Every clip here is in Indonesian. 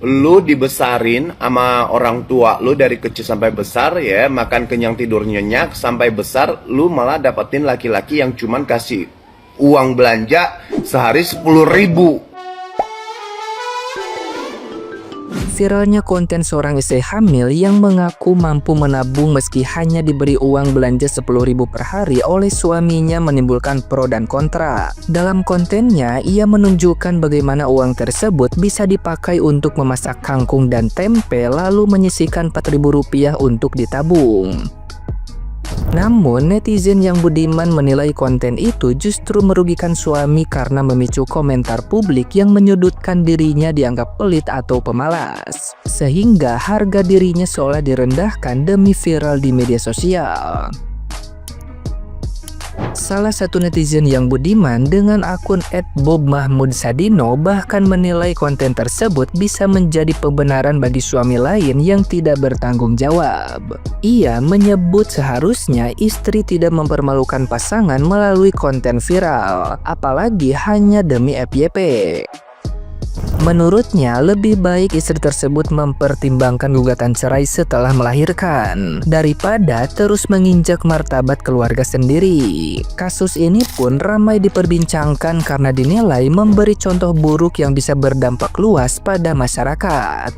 lu dibesarin sama orang tua lu dari kecil sampai besar ya, makan kenyang tidur nyenyak sampai besar, lu malah dapetin laki-laki yang cuman kasih uang belanja sehari 10.000. Viralnya konten seorang istri hamil yang mengaku mampu menabung meski hanya diberi uang belanja 10.000 per hari oleh suaminya menimbulkan pro dan kontra. Dalam kontennya, ia menunjukkan bagaimana uang tersebut bisa dipakai untuk memasak kangkung dan tempe lalu menyisihkan 4.000 rupiah untuk ditabung. Namun, netizen yang budiman menilai konten itu justru merugikan suami karena memicu komentar publik yang menyudutkan dirinya dianggap pelit atau pemalas. Sehingga harga dirinya seolah direndahkan demi viral di media sosial. Salah satu netizen yang budiman dengan akun @bobmahmudsadino bahkan menilai konten tersebut bisa menjadi pembenaran bagi suami lain yang tidak bertanggung jawab. Ia menyebut seharusnya istri tidak mempermalukan pasangan melalui konten viral, apalagi hanya demi FYP. Menurutnya, lebih baik istri tersebut mempertimbangkan gugatan cerai setelah melahirkan daripada terus menginjak martabat keluarga sendiri. Kasus ini pun ramai diperbincangkan karena dinilai memberi contoh buruk yang bisa berdampak luas pada masyarakat.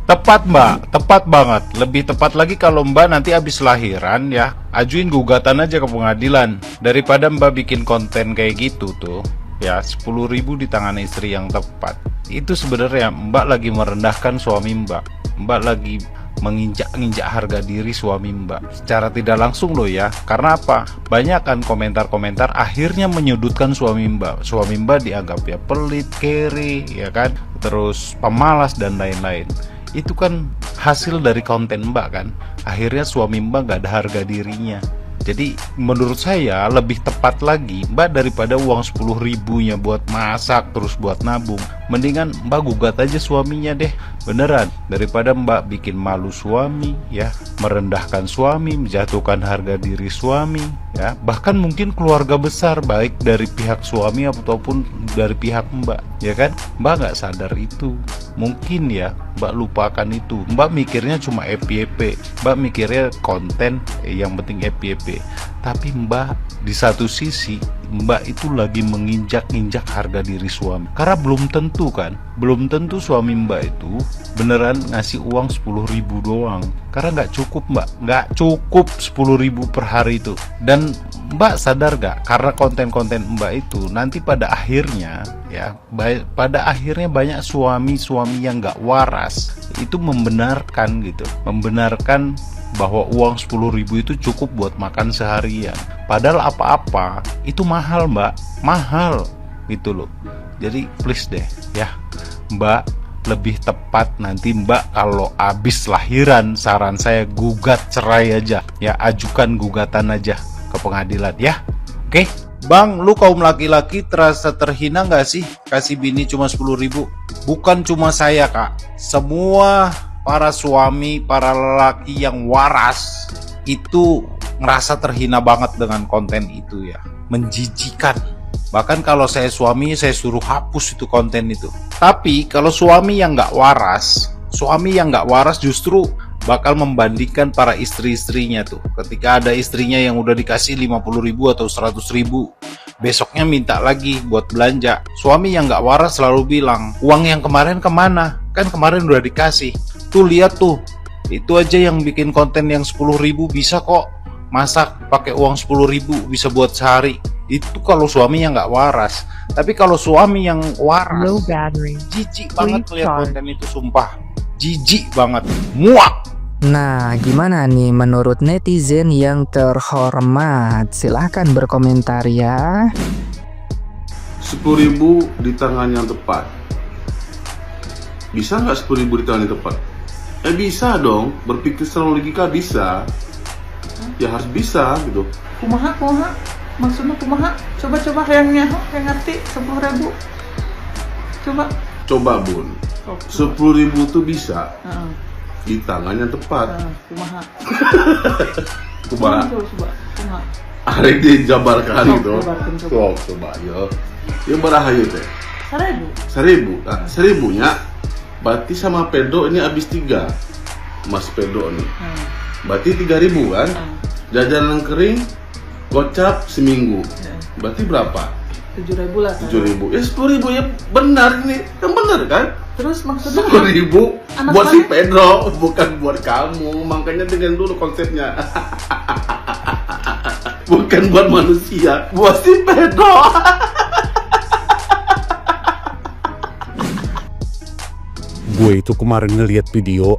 Tepat Mbak, tepat banget. Lebih tepat lagi kalau Mbak nanti habis lahiran ya, ajuin gugatan aja ke pengadilan. Daripada Mbak bikin konten kayak gitu tuh ya, 10.000 di tangan istri yang tepat. Itu sebenarnya Mbak lagi merendahkan suami Mbak. Mbak lagi menginjak-injak harga diri suami Mbak secara tidak langsung loh ya. Karena apa? Banyak kan komentar-komentar akhirnya menyudutkan suami Mbak. Suami Mbak dianggap ya pelit, kere, ya kan, terus pemalas dan lain-lain. Itu kan hasil dari konten Mbak kan. Akhirnya suami Mbak gak ada harga dirinya. Jadi menurut saya lebih tepat lagi Mbak daripada uang 10.000-nya buat masak terus buat nabung, mendingan Mbak gugat aja suaminya deh. Beneran, daripada Mbak bikin malu suami ya, merendahkan suami, menjatuhkan harga diri suami ya, bahkan mungkin keluarga besar baik dari pihak suami ataupun dari pihak Mbak, ya kan? Mbak nggak sadar itu. Mungkin ya Mbak lupakan itu. Mbak mikirnya cuma FYP, Mbak mikirnya konten, yang penting FYP. Tapi Mbak di satu sisi Mbak itu lagi menginjak-injak harga diri suami. Karena belum tentu kan, belum tentu suami Mbak itu beneran ngasih uang 10.000 doang. Karena nggak cukup Mbak, nggak cukup 10.000 per hari itu. Dan Mbak sadar gak, karena konten-konten Mbak itu nanti pada akhirnya ya, pada akhirnya banyak suami-suami yang gak waras itu membenarkan gitu, membenarkan bahwa uang 10.000 itu cukup buat makan seharian. Padahal apa-apa itu mahal Mbak, mahal gitu loh. Jadi please deh ya Mbak, lebih tepat nanti Mbak kalau abis lahiran, saran saya gugat cerai aja ya, ajukan gugatan aja ke pengadilan ya. Oke Bang, lu kaum laki-laki terasa terhina gak sih kasih bini cuma 10.000? Bukan cuma saya kak, semua para suami, para lelaki yang waras itu ngerasa terhina banget dengan konten itu ya, menjijikan. Bahkan kalau saya suami, saya suruh hapus itu konten itu. Tapi kalau suami yang gak waras, justru bakal membandingkan para istri-istrinya tuh. Ketika ada istrinya yang udah dikasih 50.000 atau 100.000, besoknya minta lagi buat belanja. Suami yang gak waras selalu bilang, uang yang kemarin kemana? Kan kemarin udah dikasih. Tuh lihat tuh, itu aja yang bikin konten yang 10.000 bisa kok masak pakai uang 10.000 bisa buat sehari. Itu kalau suami yang gak waras. Tapi kalau suami yang waras, jijik banget lihat konten itu, sumpah jijik banget, muak. Nah, gimana nih menurut netizen yang terhormat? Silahkan berkomentar ya. 10.000 di tangan yang tepat. Bisa nggak 10.000 di tangan yang tepat? Bisa dong, berpikir secara logika bisa. Ya harus bisa gitu. Kumaha? Maksudnya kumaha? Coba yang ngerti 10.000. Coba Bun, 10.000 tuh bisa di tangan yang tepat. Kumaha? Coba. Hari dijabarkan gitu. Coba, yo barahayu teh. 1.000. 1.000. Nah, 1.000-nya berarti sama Pedro ini habis 3. Mas Pedro nih. Berarti 3.000 kan? Jajanan kering, gocap seminggu. Berarti berapa? 7.000 lah. 7.000. Ya 10.000 ya benar ini. Kan benar kan? Terus maksudnya 10.000 Anak buat si mana? Pedro, bukan buat kamu. Makanya dengan dulu konsepnya. Bukan buat manusia, buat si Pedro. Gue itu kemarin ngeliat video,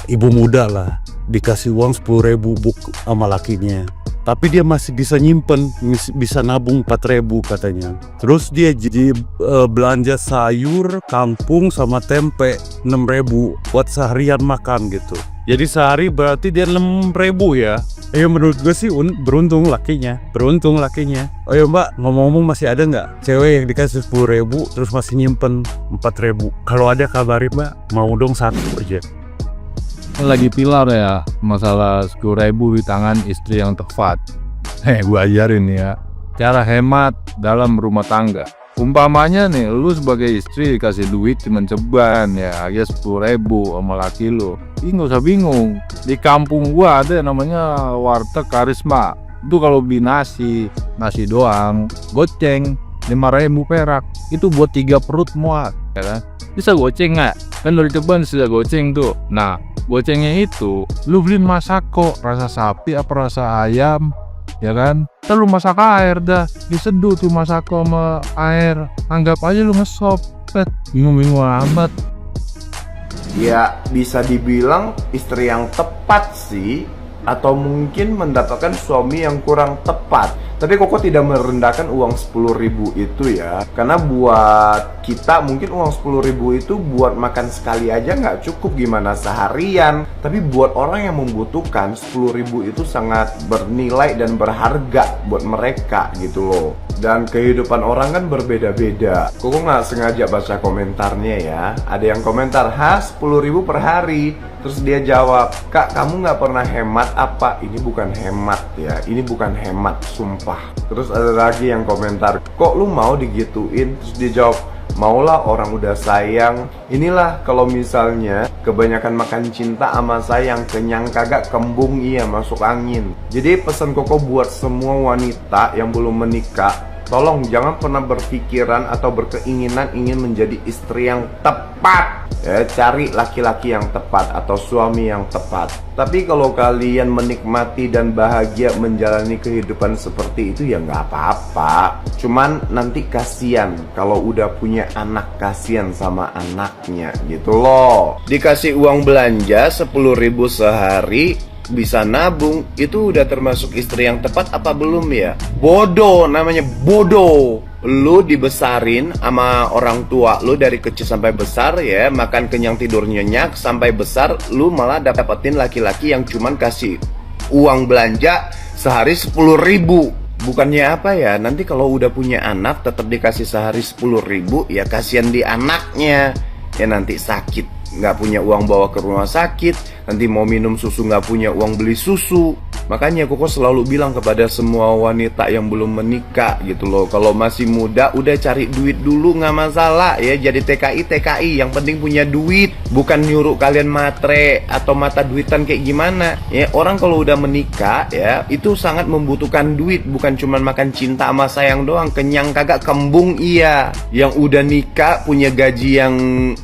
ibu muda lah, dikasih uang 10.000 sama lakinya. Tapi dia masih bisa nyimpen, bisa nabung 4.000 katanya. Terus dia jadi belanja sayur, kangkung sama tempe 6.000 buat seharian makan gitu. Jadi sehari berarti dia 6.000 ya. Menurut gue sih beruntung lakinya. Oh ya mbak, ngomong-ngomong masih ada nggak cewek yang dikasih 10.000 terus masih nyimpen 4.000? Kalau ada kabarin mbak, mau dong 1 aja. Lagi pilar ya masalah 10.000 di tangan istri yang tepat. Gue ajarin ya cara hemat dalam rumah tangga. Umpamanya nih, lu sebagai istri kasih duit cuman ceban ya, aja 10.000 sama laki lu. Nggak usah bingung. Di kampung gua ada namanya warteg Karisma. Itu kalau beli nasi doang, goceng 5.000 perak. Itu buat 3 perut muat, ya kan? Bisa goceng nggak? Kan dari ceban sudah goceng tuh. Nah, gocengnya itu lu beliin masako, rasa sapi apa rasa ayam, ya kan? Ntar lu masak air dah, diseduh tuh masako sama air. Anggap aja lu ngesop, bingung-bingung amat. Ya bisa dibilang istri yang tepat sih, atau mungkin mendapatkan suami yang kurang tepat. Tapi Koko tidak merendahkan uang 10.000 itu ya, karena buat kita mungkin uang 10.000 itu buat makan sekali aja nggak cukup, gimana seharian. Tapi buat orang yang membutuhkan 10.000 itu sangat bernilai dan berharga buat mereka gitu loh. Dan kehidupan orang kan berbeda-beda. Koko nggak sengaja baca komentarnya ya. Ada yang komentar, 10.000 per hari. Terus dia jawab, kak kamu nggak pernah hemat apa? Ini bukan hemat ya, ini bukan hemat sumpah. Terus ada lagi yang komentar, kok lu mau digituin? Terus dia jawab, maulah orang udah sayang. Inilah kalau misalnya kebanyakan makan cinta sama sayang, kenyang kagak kembung iya masuk angin. Jadi pesan Koko buat semua wanita yang belum menikah, tolong jangan pernah berpikiran atau berkeinginan ingin menjadi istri yang tepat. Cari laki-laki yang tepat atau suami yang tepat. Tapi kalau kalian menikmati dan bahagia menjalani kehidupan seperti itu ya nggak apa-apa. Cuman nanti kasihan kalau udah punya anak, kasihan sama anaknya gitu loh. Dikasih uang belanja 10.000 sehari, bisa nabung, itu udah termasuk istri yang tepat apa belum ya? Bodoh, namanya bodoh. Lu dibesarin sama orang tua lu dari kecil sampai besar ya, makan kenyang tidur nyenyak sampai besar, lu malah dapetin laki-laki yang cuman kasih uang belanja sehari 10.000. Bukannya apa ya, nanti kalau udah punya anak tetap dikasih sehari 10.000, ya kasihan di anaknya. Ya nanti sakit, nggak punya uang bawa ke rumah sakit, nanti mau minum susu nggak punya uang beli susu. Makanya Koko selalu bilang kepada semua wanita yang belum menikah gitu loh, kalau masih muda udah cari duit dulu, nggak masalah ya, jadi TKI yang penting punya duit, bukan nyuruh kalian matre atau mata duitan kayak gimana ya. Orang kalau udah menikah ya itu sangat membutuhkan duit, bukan cuma makan cinta sama sayang doang, kenyang kagak kembung iya. Yang udah nikah punya gaji yang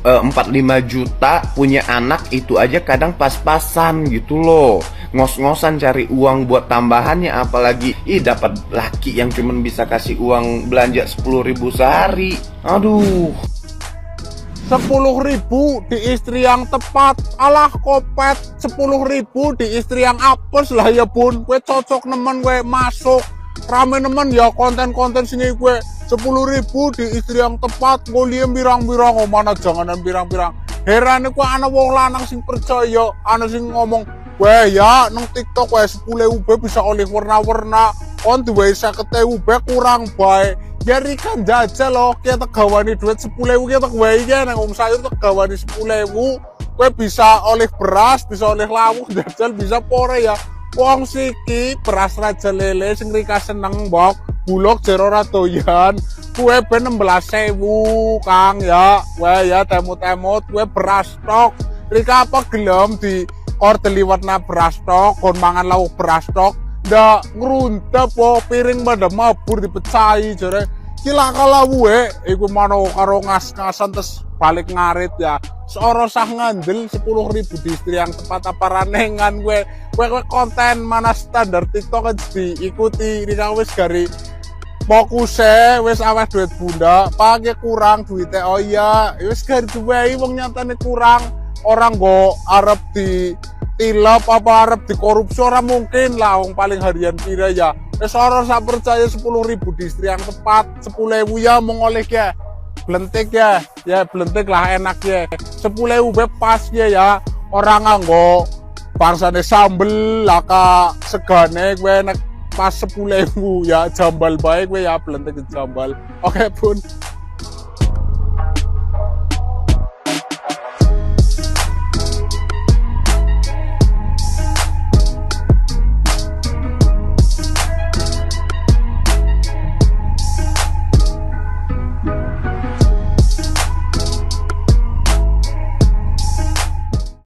4-5 juta, punya anak itu aja kadang pas-pasan gitu loh, ngos-ngosan cari uang buat tambahannya, apalagi dapat laki yang cuman bisa kasih uang belanja 10.000 sehari. Aduh, 10.000 di istri yang tepat, alah kopet. 10.000 di istri yang apes lah ya bun. Gue cocok nemen, gue masuk rame nemen ya konten-konten sini gue. 10.000 di istri yang tepat, gue liam birang-birang, oh mana janganan birang-birang. Heran gue ana wong lanang sing percaya, ana sing ngomong, weh ya nang TikTok weh 10.000 bisa oleh warna-warna, on duwe 50.000 kurang baik. Jadi kan jajal loh, kita gawani duit 10.000 kita gawe ya nang om sayur tak gawani 10.000, gue bisa oleh beras, bisa oleh lawuh, jajal bisa pore ya. Wong siki beras raja lele sing rika seneng mbok, bulog jero ra doyan. kue ben 16.000 Kang ya. Kue ya temut-temut kue beras stok. Rika apa gelem di ordeli warna beras stok, kon mangan lauk beras stok. Ndak ngruntep po piring pada mabur dipecahi jare. Kila kala gue, iku mano karo ngas-ngasan terus balik ngarit ya. Seorang sah ngandel 10.000 di istri yang tepat apa ranengan gue konten mana standar TikTok kan diikuti ini wis gari fokusnya wis awes duit bunda pakai kurang duitnya oh iya wis gari gue wong nyatanya kurang orang go arep di tilap apa arep di korupsi orang mungkin lah wong paling harian kira ya seorang saya percaya 10.000 di istri yang tepat 10.000 ya mengoleh ya belentik ya belentik lah enak ya 10.000 pas ya orang nganggo bangsane sambel laka segane gue enak pas 10.000 ya jambal baik gue ya belentik jambal oke pun